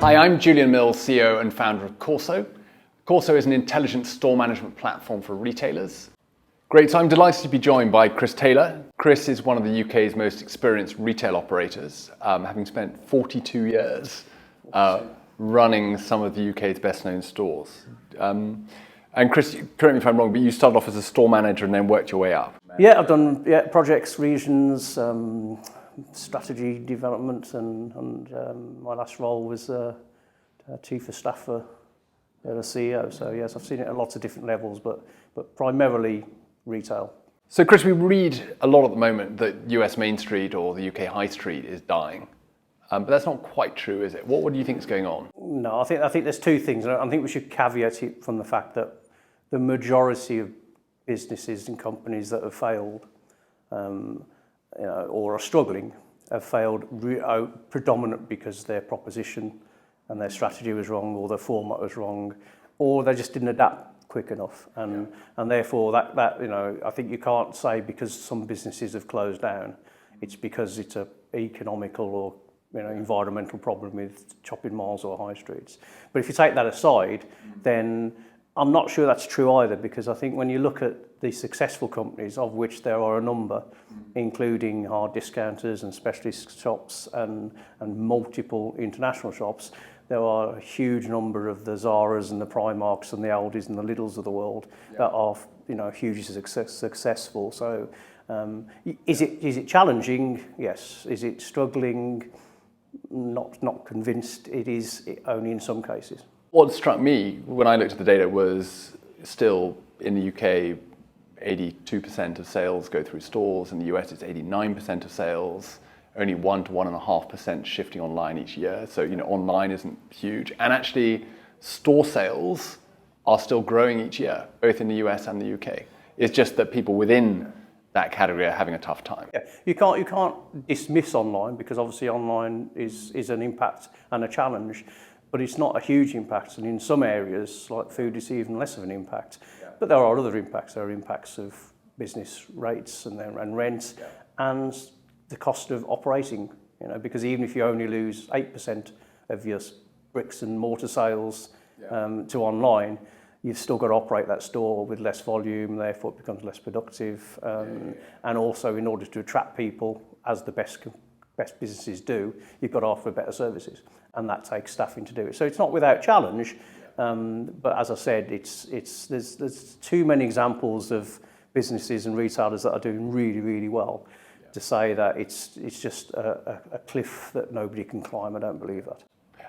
Hi, I'm Julian Mills, CEO and founder of Corso. Corso is an intelligent store management platform for retailers. Great, so I'm delighted to be joined by Chris Taylor. Chris is one of the UK's most experienced retail operators, having spent 42 years running some of the UK's best known stores. And Chris, correct me if I'm wrong, but you started off as a store manager and then worked your way up. Yeah, I've done projects, regions, strategy development, and my last role was chief of staff for the CEO. So yes, I've seen it at lots of different levels, but primarily retail. So Chris, we read a lot at the moment that US Main Street or the UK High Street is dying, but that's not quite true, is it? What do you think is going on? No, I think there's two things. I think we should caveat it from the fact that the majority of businesses and companies that have failed or are struggling have failed predominant because their proposition and their strategy was wrong, or their format was wrong, or they just didn't adapt quick enough, and therefore that I think you can't say because some businesses have closed down, it's because it's a economical or environmental problem with shopping malls or high streets. But if you take that aside, then I'm not sure that's true either, because I think when you look at the successful companies, of which there are a number, including hard discounters and specialist shops and multiple international shops, there are a huge number of the Zaras and the Primarks and the Aldis and the Lidls of the world that are hugely successful. So is it challenging? Yes. Is it struggling? Not convinced it is, only in some cases. What struck me when I looked at the data was still in the UK, 82% of sales go through stores. In the US, it's 89% of sales. Only 1 to 1.5% shifting online each year. So, online isn't huge. And actually, store sales are still growing each year, both in the US and the UK. It's just that people within that category are having a tough time. Yeah, you can't dismiss online, because obviously online is an impact and a challenge, but it's not a huge impact. And in some areas, like food, it's even less of an impact. Yeah. But there are other impacts. There are impacts of business rates and rent, and the cost of operating, because even if you only lose 8% of your bricks and mortar sales to online, you've still got to operate that store with less volume, therefore it becomes less productive. And also, in order to attract people, as the best businesses do, you've got to offer better services, and that takes staffing to do it. So it's not without challenge, but as I said, there's too many examples of businesses and retailers that are doing really, really well to say that it's just a cliff that nobody can climb. I don't believe that.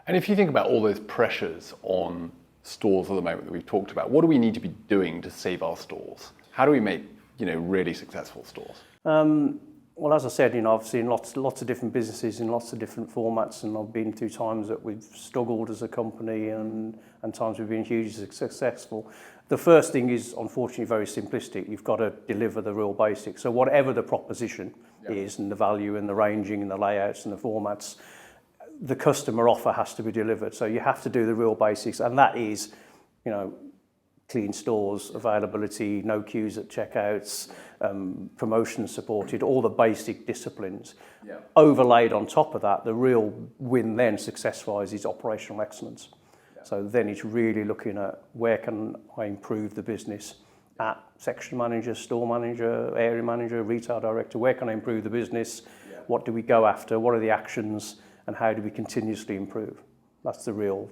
And if you think about all those pressures on stores at the moment that we've talked about, what do we need to be doing to save our stores? How do we make really successful stores? Well, as I said, I've seen lots of different businesses in lots of different formats, and I've been through times that we've struggled as a company and times we've been hugely successful. The first thing is, unfortunately, very simplistic. You've got to deliver the real basics. So whatever the proposition is, and the value and the ranging and the layouts and the formats, the customer offer has to be delivered. So you have to do the real basics, and that is, clean stores, availability, no queues at checkouts, promotion supported, all the basic disciplines. Yeah. Overlaid on top of that, the real win then, success-wise, is operational excellence. Yeah. So then it's really looking at where can I improve the business at section manager, store manager, area manager, retail director, where can I improve the business? Yeah. What do we go after? What are the actions? And how do we continuously improve? That's the real.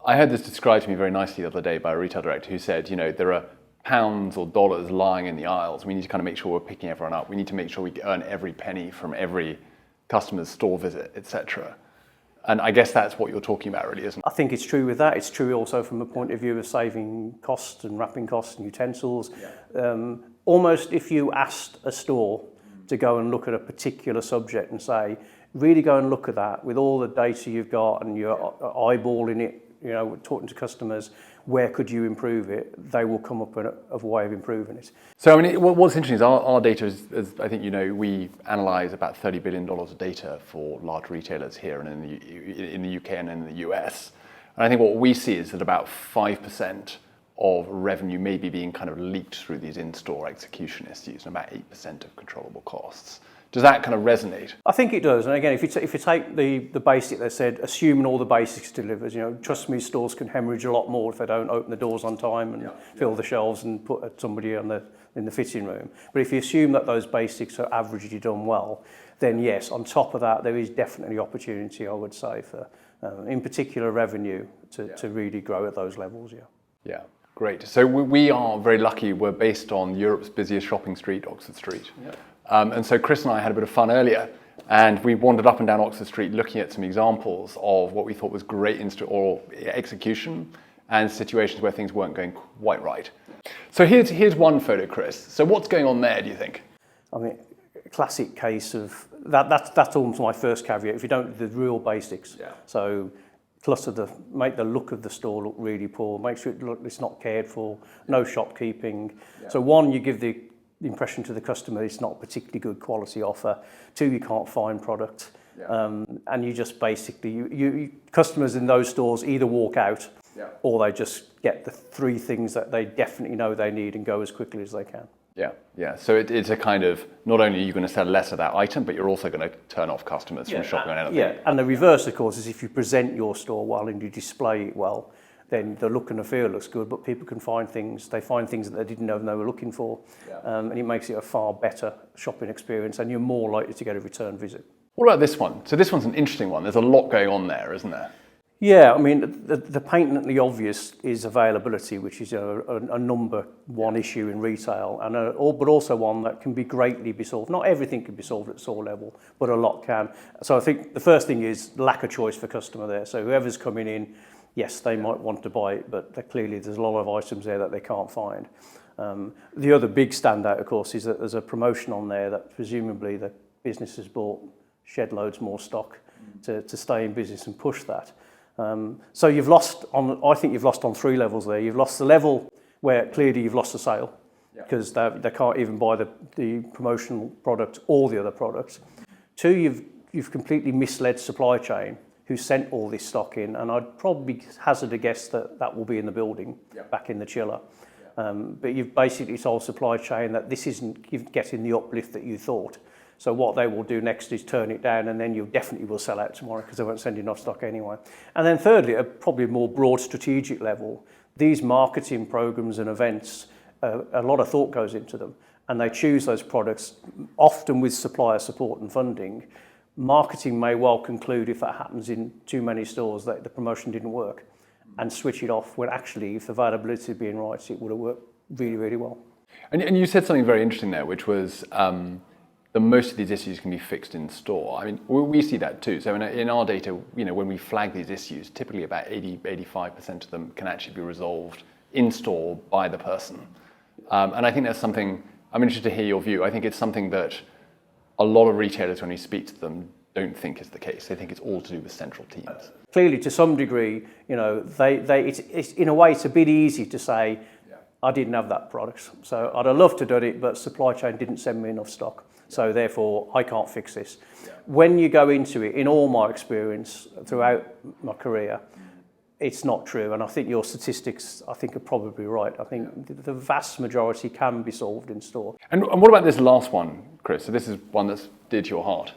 I heard this described to me very nicely the other day by a retail director who said, there are pounds or dollars lying in the aisles. We need to kind of make sure we're picking everyone up. We need to make sure we earn every penny from every customer's store visit, etc. And I guess that's what you're talking about, really, isn't it? I think it's true with that. It's true also from a point of view of saving costs and wrapping costs and utensils. Yeah. Almost if you asked a store to go and look at a particular subject and say, really go and look at that with all the data you've got and you're eyeballing it, talking to customers, where could you improve it? They will come up with a way of improving it. So, what's interesting is our data is, I think, we analyse about $30 billion of data for large retailers here and in the UK and in the US. And I think what we see is that about 5% of revenue may be being kind of leaked through these in-store execution issues, and about 8% of controllable costs. Does that kind of resonate? I think it does. And again, if you take the basic they said, assuming all the basics delivers, trust me, stores can hemorrhage a lot more if they don't open the doors on time and fill the shelves and put somebody in the fitting room. But if you assume that those basics are averagely done well, then yes, on top of that, there is definitely opportunity, I would say, for, in particular, revenue to really grow at those levels, Yeah, great. So we are very lucky. We're based on Europe's busiest shopping street, Oxford Street. Yeah. And so Chris and I had a bit of fun earlier, and we wandered up and down Oxford Street looking at some examples of what we thought was great in-store execution and situations where things weren't going quite right. So here's one photo, Chris. So what's going on there, do you think? I mean, a classic case of that's almost my first caveat. If you don't do the real basics, so make the look of the store look really poor, make sure it's not cared for, no shopkeeping. So one, you give the impression to the customer it's not a particularly good quality offer. Two, you can't find product. And you just basically, you customers in those stores either walk out or they just get the three things that they definitely know they need and go as quickly as they can. Yeah. So it's a kind of, not only are you going to sell less of that item, but you're also going to turn off customers from shopping on anything. Yeah, and the reverse, of course, is if you present your store well and you display it well, then the look and the feel looks good, but people can find things that they didn't know they were looking for, and it makes it a far better shopping experience, and you're more likely to get a return visit. What about this one? So this one's an interesting one. There's a lot going on there, isn't there? Yeah, I mean, the patently obvious is availability, which is a number one issue in retail, and but also one that can be greatly be solved. Not everything can be solved at store level, but a lot can. So I think the first thing is lack of choice for customer there. So whoever's coming in, yes, they might want to buy it, but clearly there's a lot of items there that they can't find. The other big standout, of course, is that there's a promotion on there that presumably the business has bought shed loads more stock to stay in business and push that. So I think you've lost on three levels there. You've lost the level where clearly you've lost the sale because they can't even buy the promotional product or the other products. Two, you've completely misled supply chain who sent all this stock in, and I'd probably hazard a guess that will be in the building back in the chiller. But you've basically told supply chain that this isn't getting the uplift that you thought. So what they will do next is turn it down, and then you definitely will sell out tomorrow because they won't send enough stock anyway. And then thirdly, at probably a more broad strategic level, these marketing programs and events, a lot of thought goes into them, and they choose those products often with supplier support and funding. Marketing may well conclude if that happens in too many stores that the promotion didn't work and switch it off when actually if availability had been right, it would have worked really, really well. And you said something very interesting there, which was that most of these issues can be fixed in store. I mean, we see that too. So in our data, when we flag these issues, typically about 85% of them can actually be resolved in store by the person. And I think that's something, I'm interested to hear your view. I think it's something that a lot of retailers, when you speak to them, don't think is the case. They think it's all to do with central teams. Clearly, to some degree, it's in a way, it's a bit easy to say, I didn't have that product. So I'd have loved to have done it, but supply chain didn't send me enough stock. So therefore, I can't fix this. When you go into it, in all my experience throughout my career, it's not true. And I think your statistics, are probably right. I think the vast majority can be solved in store. And what about this last one, Chris? So this is one that's dear to your heart.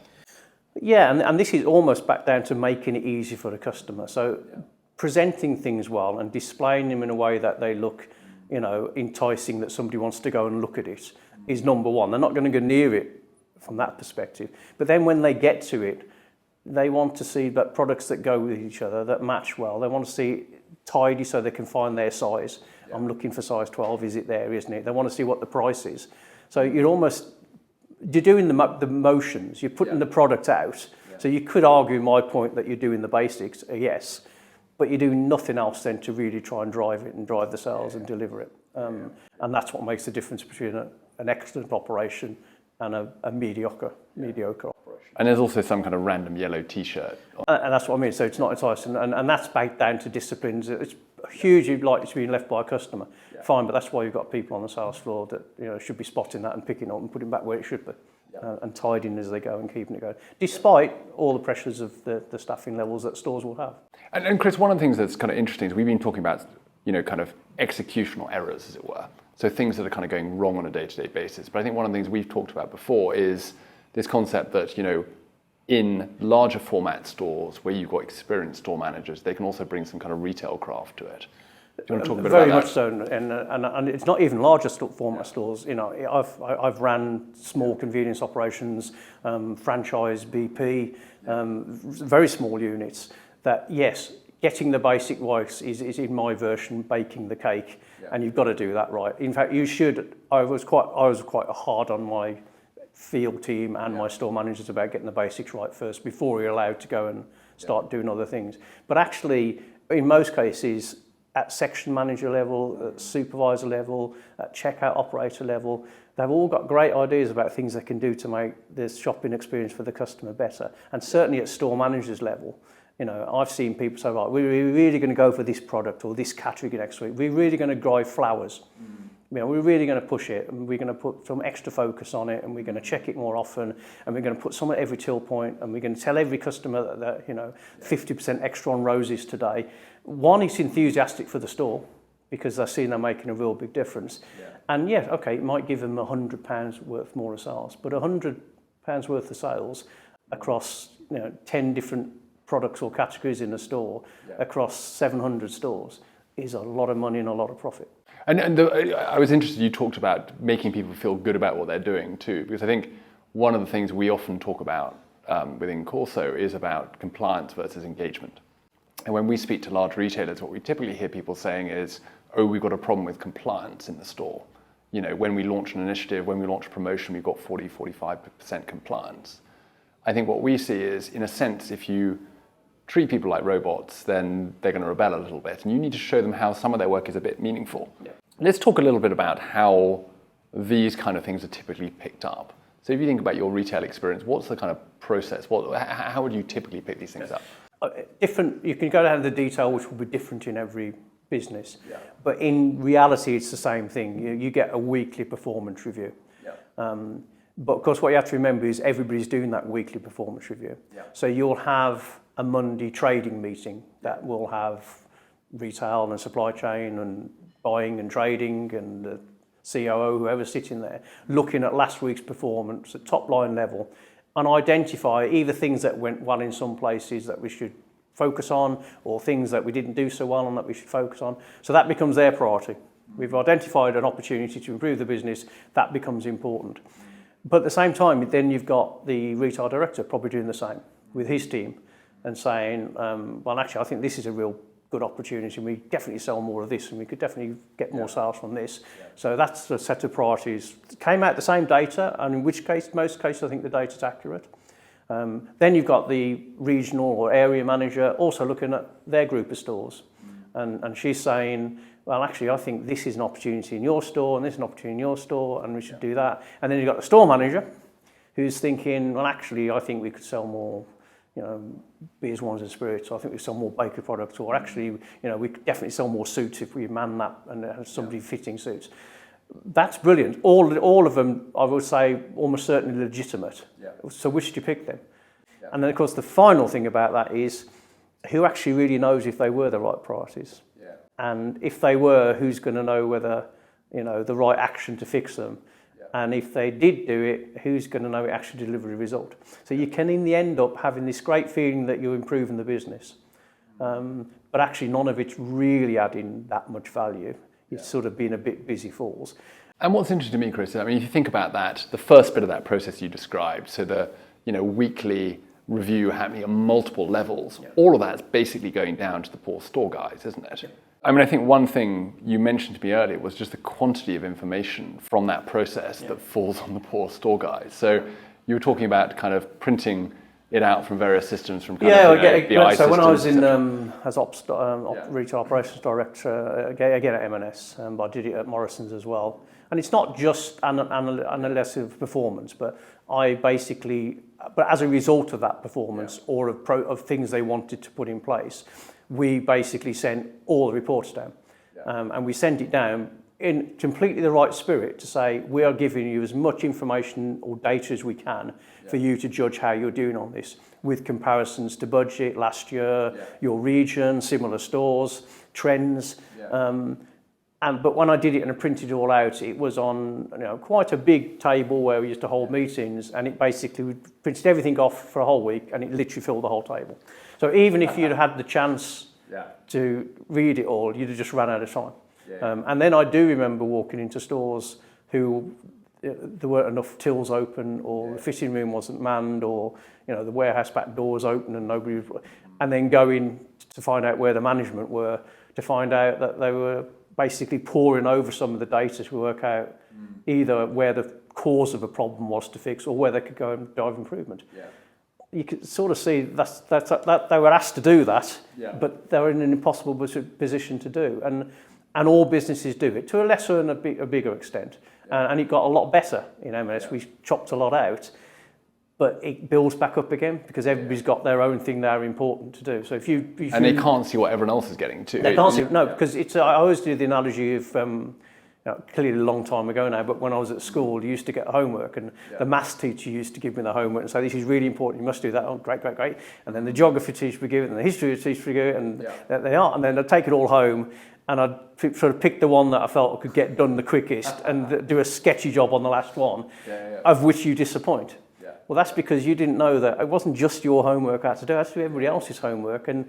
Yeah, and this is almost back down to making it easy for the customer. So presenting things well and displaying them in a way that they look, enticing, that somebody wants to go and look at it is number one. They're not going to go near it from that perspective. But then when they get to it, they want to see that products that go with each other, that match well. They want to see it tidy so they can find their size. I'm looking for size 12, is it there, isn't it? They want to see what the price is. So you're doing the motions, you're putting the product out. So you could argue my point that you're doing the basics, yes, but you're doing nothing else then to really try and drive it and drive the sales and deliver it. And that's what makes the difference between an excellent operation and a mediocre operation. And there's also some kind of random yellow T-shirt. And that's what I mean. So it's not enticing, and that's back down to disciplines. It's hugely likely to be left by a customer. Fine, but that's why you've got people on the sales floor that should be spotting that and picking it up and putting it back where it should be, and tidying as they go and keeping it going, despite all the pressures of the staffing levels that stores will have. And Chris, one of the things that's kind of interesting is we've been talking about kind of executional errors, as it were. So things that are kind of going wrong on a day-to-day basis. But I think one of the things we've talked about before is this concept that, in larger format stores where you've got experienced store managers, they can also bring some kind of retail craft to it. Do you want to talk a bit Very about much that? so, and it's not even larger format stores. I've ran small convenience operations, franchise BP, very small units. That yes, getting the basic right is in my version baking the cake, and you've got to do that right. In fact, you should. I was quite hard on my field team and my store managers about getting the basics right first before you're allowed to go and start doing other things. But actually, in most cases, at section manager level, at supervisor level, at checkout operator level, they've all got great ideas about things they can do to make the shopping experience for the customer better. And certainly at store managers level, I've seen people say, right, we're really going to go for this product or this category next week. We're really going to drive flowers. We're really going to push it, and we're going to put some extra focus on it, and we're going to check it more often, and we're going to put some at every till point, and we're going to tell every customer that 50% extra on roses today. One, it's enthusiastic for the store because they're seeing they're making a real big difference. And it might give them £100 worth more of sales, but £100 worth of sales across 10 different products or categories in a store across 700 stores is a lot of money and a lot of profit. And I was interested, you talked about making people feel good about what they're doing too, because I think one of the things we often talk about within Corso is about compliance versus engagement. And when we speak to large retailers, what we typically hear people saying is, oh, we've got a problem with compliance in the store. When we launch an initiative, when we launch a promotion, we've got 45% compliance. I think what we see is, in a sense, if you treat people like robots, then they're going to rebel a little bit. And you need to show them how some of their work is a bit meaningful. Let's talk a little bit about how these kind of things are typically picked up. So if you think about your retail experience, what's the kind of process? How would you typically pick these things up? Different. You can go down to the detail, which will be different in every business. But in reality, it's the same thing. You get a weekly performance review. But of course, what you have to remember is everybody's doing that weekly performance review. So you'll have a Monday trading meeting that will have retail and supply chain and buying and trading and the COO, whoever's sitting there, looking at last week's performance at top line level and identify either things that went well in some places that we should focus on or things that we didn't do so well and that we should focus on. So that becomes their priority. We've identified an opportunity to improve the business, that becomes important. But at the same time, then you've got the retail director probably doing the same with his team and saying, well, actually, I think this is a real good opportunity and we definitely sell more of this and we could definitely get more sales from this. So that's the set of priorities. It came out the same data, and in which case, most cases, I think the data's accurate. Then you've got the regional or area manager also looking at their group of stores. And she's saying, well, actually, I think this is an opportunity in your store and this is an opportunity in your store and we should do that. And then you've got the store manager who's thinking, well, actually, I think we could sell more beers, wines and spirits. I think we sell more bakery products, or actually, we could definitely sell more suits if we man that and have somebody fitting suits. That's brilliant. All of them, I would say, almost certainly legitimate. So which do you pick then? And then, of course, the final thing about that is who actually really knows if they were the right priorities? And if they were, who's going to know whether, the right action to fix them? And if they did do it, who's going to know it actually delivered a result? So you can in the end up having this great feeling that you're improving the business, but actually none of it's really adding that much value. It's sort of being a bit busy fools. And what's interesting to me, Chris, I mean, if you think about that, the first bit of that process you described, so the weekly review happening at multiple levels, all of that's basically going down to the poor store guys, isn't it? I mean, I think one thing you mentioned to me earlier was just the quantity of information from that process that falls on the poor store guys. So you were talking about kind of printing it out from various systems, from kind of BI so when I was systems, in as retail operations director again at M&S, but I did it at Morrison's as well. And it's not just analysis of performance, but as a result of that performance or of things they wanted to put in place, we basically sent all the reports down. And we sent it down in completely the right spirit to say, we are giving you as much information or data as we can for you to judge how you're doing on this, with comparisons to budget last year, your region, similar stores, trends. But when I did it and I printed it all out, it was on quite a big table where we used to hold meetings, and it basically we printed everything off for a whole week, and it literally filled the whole table. So even if you'd had the chance to read it all, you'd have just run out of time. And then I do remember walking into stores who there weren't enough tills open, or the fitting room wasn't manned, or the warehouse back door was open and nobody was, and then going to find out where the management were, to find out that they were basically poring over some of the data to work out either where the cause of a problem was to fix or where they could go and drive improvement. You could sort of see that they were asked to do that, but they were in an impossible position to do. And all businesses do it to a lesser and a bigger extent. And it got a lot better in M&S. We chopped a lot out, but it builds back up again because everybody's got their own thing they're important to do. So if you and they can't see what everyone else is getting to. They can't see no, because I always do the analogy of clearly a long time ago now, but when I was at school, you used to get homework, and the maths teacher used to give me the homework and say, "This is really important. You must do that." Oh, great. And then the geography teacher would give it, and the history teacher would give it, and they are. And then I'd take it all home, and I'd sort of pick the one that I felt I could get done the quickest, and do a sketchy job on the last one, of which you disappoint. Well, that's because you didn't know that it wasn't just your homework I had to do, I had to do everybody else's homework, and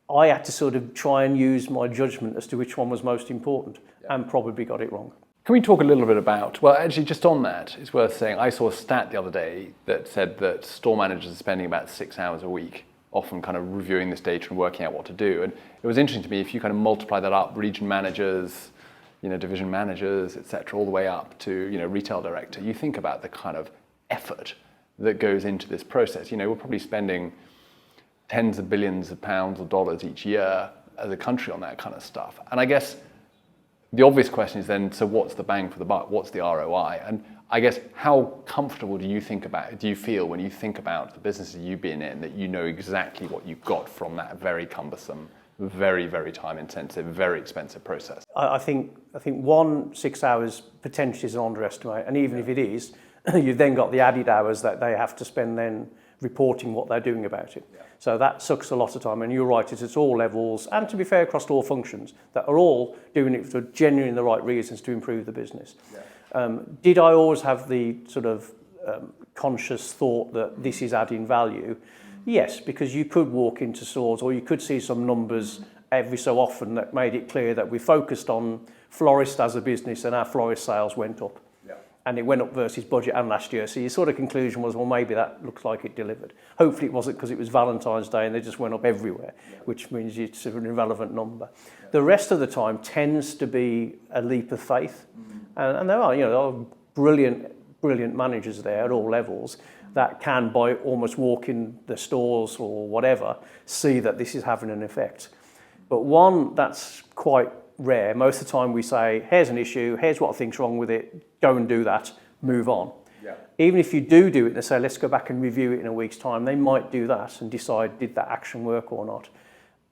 I had to sort of try and use my judgment as to which one was most important, and probably got it wrong. Can we talk a little bit about, well, actually just on that, it's worth saying, I saw a stat the other day that said that store managers are spending about 6 hours a week, often kind of reviewing this data and working out what to do. And it was interesting to me, if you kind of multiply that up, region managers, division managers, et cetera, all the way up to, retail director, you think about the kind of effort that goes into this process. We're probably spending tens of billions of pounds or dollars each year as a country on that kind of stuff. And I guess the obvious question is then, so what's the bang for the buck? What's the ROI? And I guess how comfortable do you feel when you think about the businesses you've been in, that you know exactly what you've got from that very cumbersome, very, very time intensive, very expensive process? I think 6 hours potentially is an underestimate, and even if it is, you've then got the added hours that they have to spend then reporting what they're doing about it. So that sucks a lot of time, and you're right, it's all levels, and to be fair, across all functions, that are all doing it for genuinely the right reasons to improve the business. Did I always have the sort of conscious thought that this is adding value? Yes, because you could walk into stores or you could see some numbers every so often that made it clear that we focused on florist as a business and our florist sales went up. And it went up versus budget and last year. So your sort of conclusion was, well, maybe that looks like it delivered. Hopefully it wasn't because it was Valentine's Day and they just went up everywhere, which means it's an irrelevant number. The rest of the time tends to be a leap of faith. And there are brilliant managers there at all levels that can, by almost walking the stores or whatever, see that this is having an effect. But one that's quite rare. Most of the time we say, here's an issue, here's what I think's wrong with it, go and do that, move on. Even if you do it and they say, let's go back and review it in a week's time, they might do that and decide, did that action work or not?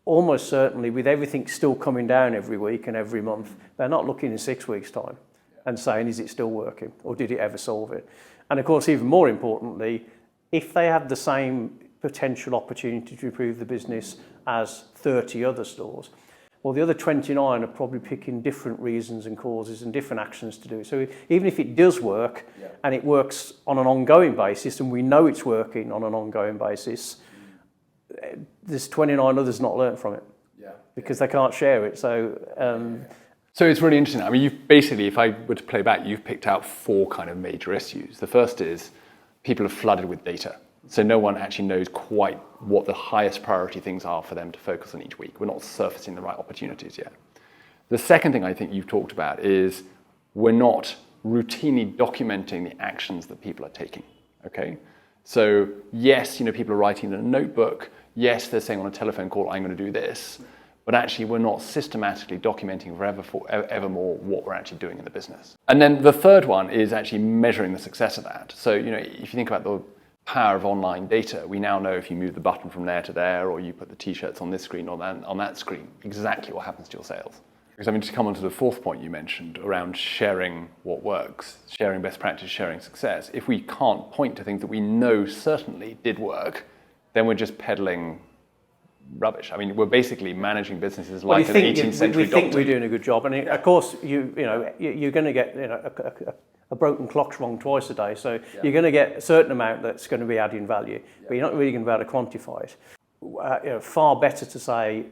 Almost certainly, with everything still coming down every week and every month, they're not looking in 6 weeks' time and saying, is it still working or did it ever solve it? And of course, even more importantly, if they have the same potential opportunity to improve the business as 30 other stores, well, the other 29 are probably picking different reasons and causes and different actions to do it. So even if it does work and it works on an ongoing basis, and we know it's working on an ongoing basis, there's 29 others not learned from it because they can't share it. So it's really interesting. I mean, you've basically, if I were to play back, you've picked out 4 kind of major issues. The first is people are flooded with data. So no one actually knows quite what the highest priority things are for them to focus on each week. We're not surfacing the right opportunities yet. The second thing I think you've talked about is we're not routinely documenting the actions that people are taking, okay? So yes, people are writing in a notebook. Yes, they're saying on a telephone call, I'm going to do this. But actually, we're not systematically documenting evermore what we're actually doing in the business. And then the third one is actually measuring the success of that. So, if you think about the power of online data, we now know if you move the button from there to there, or you put the t-shirts on this screen or on that screen, exactly what happens to your sales. Because to come on to the fourth point you mentioned around sharing what works, sharing best practice, sharing success, if we can't point to things that we know certainly did work, then we're just peddling rubbish. I mean, we're basically managing businesses Well, like an 18th century we think doctor. we're doing a good job, and of course, you're going to get a broken clock's wrong twice a day, so you're going to get a certain amount that's going to be adding value, but you're not really going to be able to quantify it. Far better to say,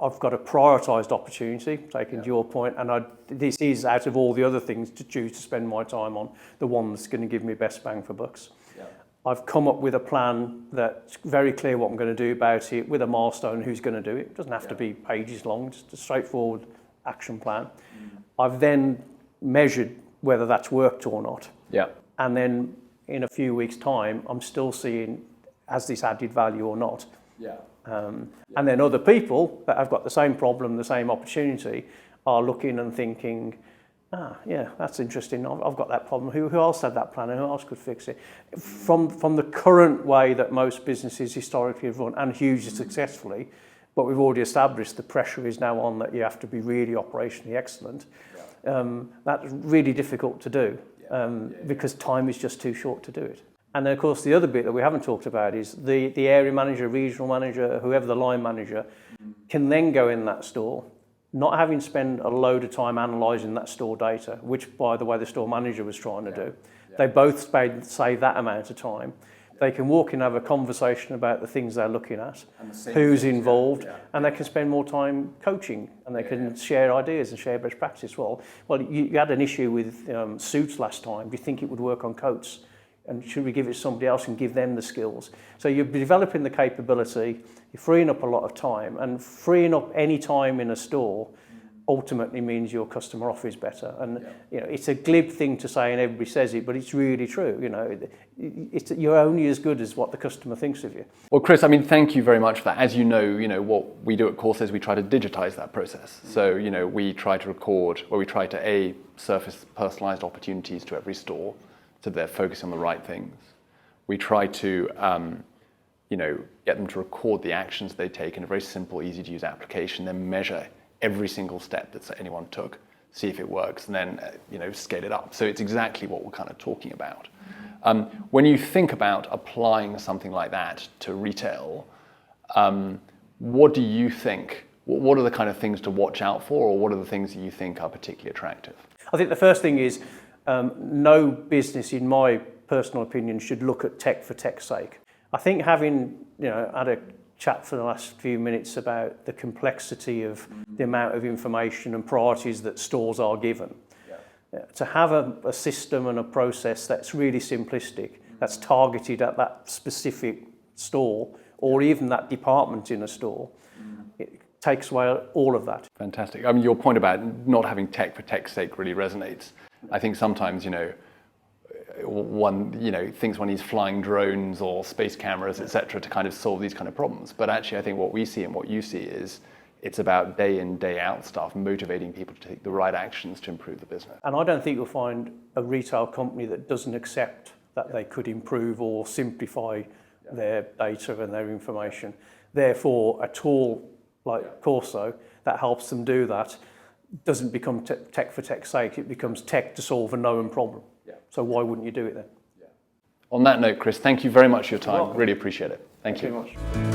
I've got a prioritised opportunity, taking to your point, and this is, out of all the other things to choose to spend my time on, the one that's going to give me best bang for bucks. Yeah. I've come up with a plan that's very clear what I'm going to do about it, with a milestone who's going to do it. It doesn't have to be pages long, just a straightforward action plan. I've then measured whether that's worked or not. Yeah. And then in a few weeks' time, I'm still seeing, has this added value or not? Yeah. And then other people that have got the same problem, the same opportunity, are looking and thinking, yeah, that's interesting. I've got that problem. Who else had that plan? And who else could fix it? From the current way that most businesses historically have run, and hugely successfully, but we've already established the pressure is now on that you have to be really operationally excellent. That's really difficult to do because time is just too short to do it. And then, of course, the other bit that we haven't talked about is the area manager, regional manager, whoever the line manager, can then go in that store, not having spent a load of time analysing that store data, which, by the way, the store manager was trying to do. They both save that amount of time. They can walk in and have a conversation about the things they're looking at, who's involved, and they can spend more time coaching, and they can share ideas and share best practice. Well, you had an issue with suits last time. Do you think it would work on coats? And should we give it to somebody else and give them the skills? So you're developing the capability, you're freeing up a lot of time, and freeing up any time in a store ultimately means your customer offer is better. And it's a glib thing to say, and everybody says it, but it's really true. You're only as good as what the customer thinks of you. Well, Chris, I mean, thank you very much for that. As you know, what we do at Course is we try to digitize that process. So, we try to record, or we try to surface personalized opportunities to every store, so they're focusing on the right things. We try to, get them to record the actions they take in a very simple, easy to use application, then measure every single step that anyone took, see if it works, and then, scale it up. So it's exactly what we're kind of talking about. When you think about applying something like that to retail, what do you think? What are the kind of things to watch out for, or what are the things that you think are particularly attractive? I think the first thing is, no business, in my personal opinion, should look at tech for tech's sake. I think having had a chat for the last few minutes about the complexity of the amount of information and priorities that stores are given, to have a system and a process that's really simplistic, that's targeted at that specific store or even that department in a store, it takes away all of that. Fantastic. I mean, your point about not having tech for tech's sake really resonates. I think sometimes, one, thinks one needs flying drones or space cameras, etc., to kind of solve these kind of problems. But actually, I think what we see and what you see is it's about day in, day out stuff, motivating people to take the right actions to improve the business. And I don't think you'll find a retail company that doesn't accept that they could improve or simplify their data and their information. Therefore, a tool like Corso that helps them do that doesn't become tech for tech's sake, it becomes tech to solve a known problem. So why wouldn't you do it then? On that note, Chris, thank you very much for your time. Really appreciate it. Thank you. Thank you very much.